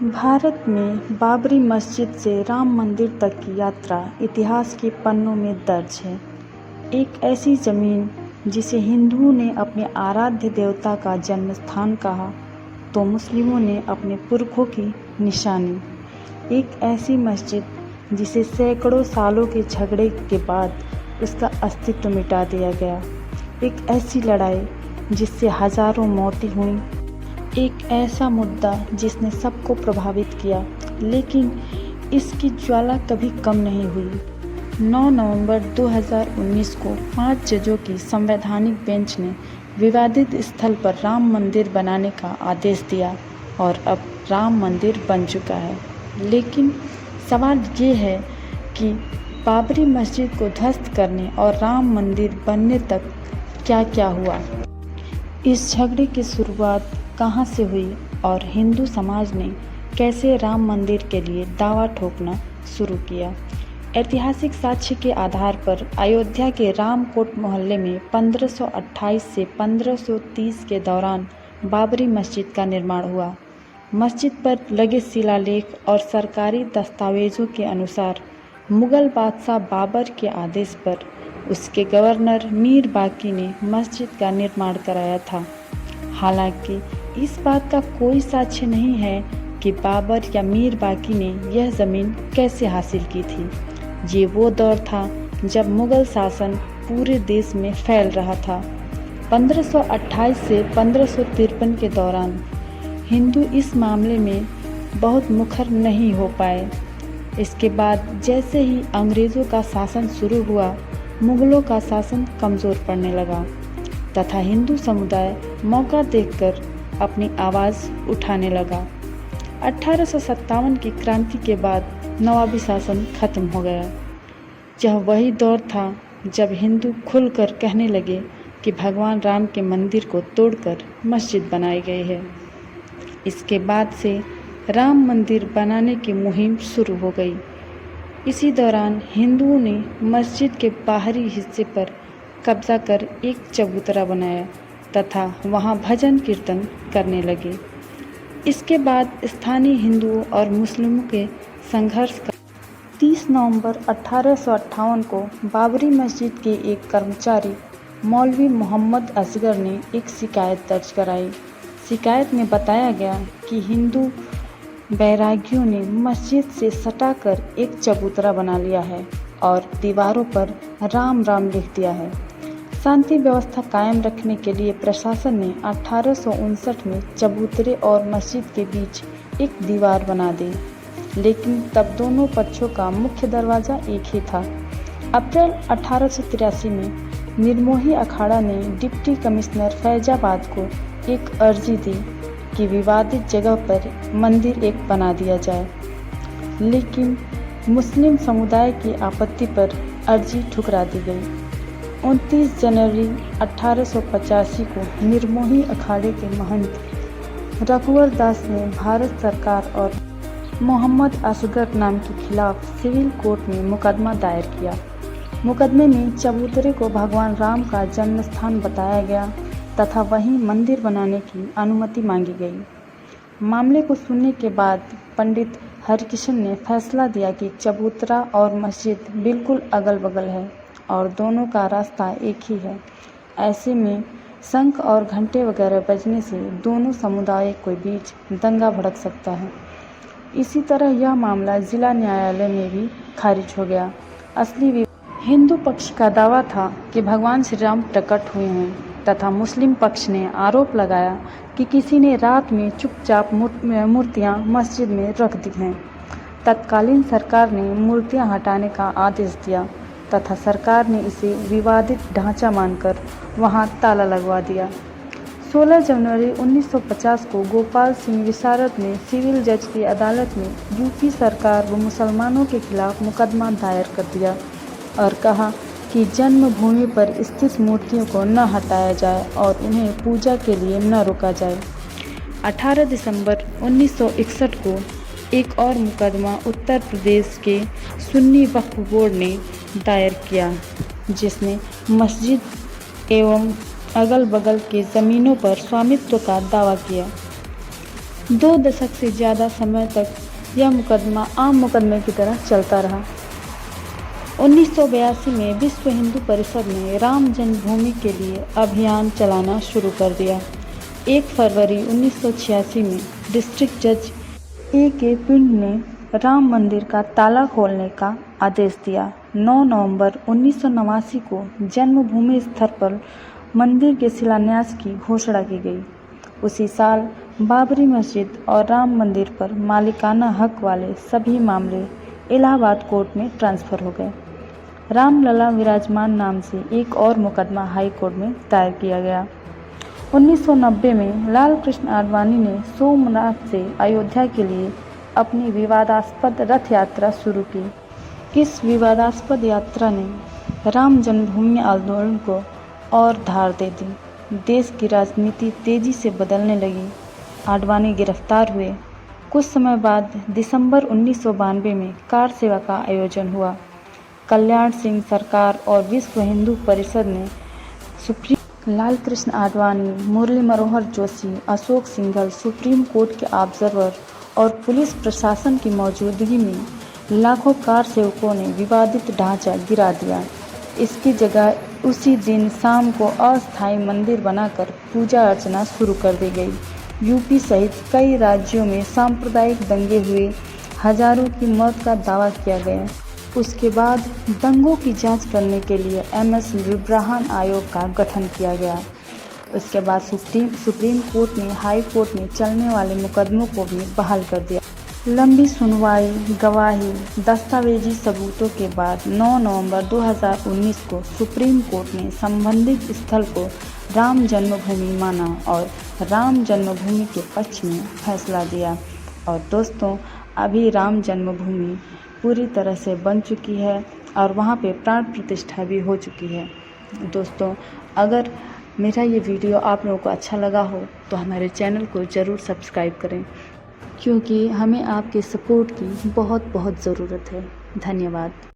भारत में बाबरी मस्जिद से राम मंदिर तक की यात्रा इतिहास के पन्नों में दर्ज है। एक ऐसी ज़मीन जिसे हिंदुओं ने अपने आराध्य देवता का जन्म स्थान कहा, तो मुस्लिमों ने अपने पुरखों की निशानी। एक ऐसी मस्जिद जिसे सैकड़ों सालों के झगड़े के बाद उसका अस्तित्व मिटा दिया गया। एक ऐसी लड़ाई जिससे हज़ारों मौतें हुईं। एक ऐसा मुद्दा जिसने सबको प्रभावित किया, लेकिन इसकी ज्वाला कभी कम नहीं हुई। 9 नवंबर 2019 को 5 जजों की संवैधानिक बेंच ने विवादित स्थल पर राम मंदिर बनाने का आदेश दिया और अब राम मंदिर बन चुका है। लेकिन सवाल ये है कि बाबरी मस्जिद को ध्वस्त करने और राम मंदिर बनने तक क्या क्या हुआ। इस झगड़े की शुरुआत कहाँ से हुई और हिंदू समाज ने कैसे राम मंदिर के लिए दावा ठोकना शुरू किया। ऐतिहासिक साक्ष्य के आधार पर अयोध्या के रामकोट मोहल्ले में 1528 से 1530 के दौरान बाबरी मस्जिद का निर्माण हुआ। मस्जिद पर लगे शिलालेख और सरकारी दस्तावेजों के अनुसार मुगल बादशाह बाबर के आदेश पर उसके गवर्नर मीर बाकी ने मस्जिद का निर्माण कराया था। हालांकि इस बात का कोई साक्ष्य नहीं है कि बाबर या मीर बाकी ने यह ज़मीन कैसे हासिल की थी। ये वो दौर था जब मुगल शासन पूरे देश में फैल रहा था। 1528 से 1553 के दौरान हिंदू इस मामले में बहुत मुखर नहीं हो पाए। इसके बाद जैसे ही अंग्रेज़ों का शासन शुरू हुआ, मुगलों का शासन कमज़ोर पड़ने लगा तथा हिंदू समुदाय मौका देखकर अपनी आवाज़ उठाने लगा। 1857 की क्रांति के बाद नवाबी शासन खत्म हो गया। यह वही दौर था जब हिंदू खुलकर कहने लगे कि भगवान राम के मंदिर को तोड़कर मस्जिद बनाई गई है। इसके बाद से राम मंदिर बनाने की मुहिम शुरू हो गई। इसी दौरान हिंदुओं ने मस्जिद के बाहरी हिस्से पर कब्जा कर एक चबूतरा बनाया तथा वहां भजन कीर्तन करने लगे। इसके बाद स्थानीय हिंदुओं और मुस्लिमों के संघर्ष का 30 नवंबर 1858 को बाबरी मस्जिद के एक कर्मचारी मौलवी मोहम्मद असगर ने एक शिकायत दर्ज कराई। शिकायत में बताया गया कि हिंदू बैरागियों ने मस्जिद से सटाकर एक चबूतरा बना लिया है और दीवारों पर राम राम लिख दिया है। शांति व्यवस्था कायम रखने के लिए प्रशासन ने 1859 में चबूतरे और मस्जिद के बीच एक दीवार बना दी, लेकिन तब दोनों पक्षों का मुख्य दरवाज़ा एक ही था। अप्रैल 1883 में निर्मोही अखाड़ा ने डिप्टी कमिश्नर फैजाबाद को एक अर्जी दी कि विवादित जगह पर मंदिर एक बना दिया जाए, लेकिन मुस्लिम समुदाय की आपत्ति पर अर्जी ठुकरा दी गई। 29 जनवरी 1885 को निर्मोही अखाड़े के महंत रघुवर दास ने भारत सरकार और मोहम्मद असगर नाम के खिलाफ सिविल कोर्ट में मुकदमा दायर किया। मुकदमे में चबूतरे को भगवान राम का जन्म स्थान बताया गया तथा वहीं मंदिर बनाने की अनुमति मांगी गई। मामले को सुनने के बाद पंडित हरिकिशन ने फैसला दिया कि चबूतरा और मस्जिद बिल्कुल अगल बगल है और दोनों का रास्ता एक ही है। ऐसे में शंख और घंटे वगैरह बजने से दोनों समुदाय के बीच दंगा भड़क सकता है। इसी तरह यह मामला जिला न्यायालय में भी खारिज हो गया। असली हिंदू पक्ष का दावा था कि भगवान श्री राम प्रकट हुए हैं तथा मुस्लिम पक्ष ने आरोप लगाया कि किसी ने रात में चुपचाप मूर्तियां मस्जिद में रख दी हैं। तत्कालीन सरकार ने मूर्तियां हटाने का आदेश दिया तथा सरकार ने इसे विवादित ढांचा मानकर वहां ताला लगवा दिया। 16 जनवरी 1950 को गोपाल सिंह विशारद ने सिविल जज की अदालत में यूपी सरकार व मुसलमानों के खिलाफ मुकदमा दायर कर दिया और कहा कि जन्मभूमि पर स्थित मूर्तियों को न हटाया जाए और उन्हें पूजा के लिए न रोका जाए। 18 दिसंबर 1961 को एक और मुकदमा उत्तर प्रदेश के सुन्नी वक्फ बोर्ड ने दायर किया, जिसने मस्जिद एवं अगल बगल के ज़मीनों पर स्वामित्व का दावा किया। 2 दशक से ज़्यादा समय तक यह मुकदमा आम मुकदमे की तरह चलता रहा। 1982 में विश्व हिंदू परिषद ने राम जन्मभूमि के लिए अभियान चलाना शुरू कर दिया। 1 फरवरी 1986 में डिस्ट्रिक्ट जज A.K. पिंड ने राम मंदिर का ताला खोलने का आदेश दिया। 9 नवंबर 1989 को जन्मभूमि स्थल पर मंदिर के शिलान्यास की घोषणा की गई। उसी साल बाबरी मस्जिद और राम मंदिर पर मालिकाना हक वाले सभी मामले इलाहाबाद कोर्ट में ट्रांसफ़र हो गए। रामलला विराजमान नाम से एक और मुकदमा हाई कोर्ट में दायर किया गया। 1990 में लाल कृष्ण आडवाणी ने सोमनाथ से अयोध्या के लिए अपनी विवादास्पद रथ यात्रा शुरू की। इस विवादास्पद यात्रा ने राम जन्मभूमि आंदोलन को और धार दे दी। देश की राजनीति तेजी से बदलने लगी। आडवाणी गिरफ्तार हुए। कुछ समय बाद दिसंबर 1992 में कार सेवा का आयोजन हुआ। कल्याण सिंह सरकार और विश्व हिंदू परिषद ने supreme Lal Krishna Advani, Murli Manohar Joshi, Ashok Singhal, supreme court के ऑब्जर्वर और पुलिस प्रशासन की मौजूदगी में लाखों कार सेवकों ने विवादित ढांचा गिरा दिया। इसकी जगह उसी दिन शाम को अस्थायी मंदिर बनाकर पूजा अर्चना शुरू कर दी गई। यूपी सहित कई राज्यों में सांप्रदायिक दंगे हुए, हजारों की मौत का दावा किया गया। उसके बाद दंगों की जांच करने के लिए MS ब्रिब्राहन आयोग का गठन किया गया। उसके बाद सुप्रीम कोर्ट ने हाई कोर्ट में चलने वाले मुकदमों को भी बहाल कर दिया। लंबी सुनवाई, गवाही, दस्तावेजी सबूतों के बाद 9 नवंबर 2019 को सुप्रीम कोर्ट ने संबंधित स्थल को राम जन्मभूमि माना और राम जन्मभूमि के पक्ष में फैसला दिया। और दोस्तों, अभी राम जन्मभूमि पूरी तरह से बन चुकी है और वहाँ पे प्राण प्रतिष्ठा भी हो चुकी है। दोस्तों, अगर मेरा ये वीडियो आप लोगों को अच्छा लगा हो तो हमारे चैनल को ज़रूर सब्सक्राइब करें, क्योंकि हमें आपके सपोर्ट की बहुत बहुत ज़रूरत है। धन्यवाद।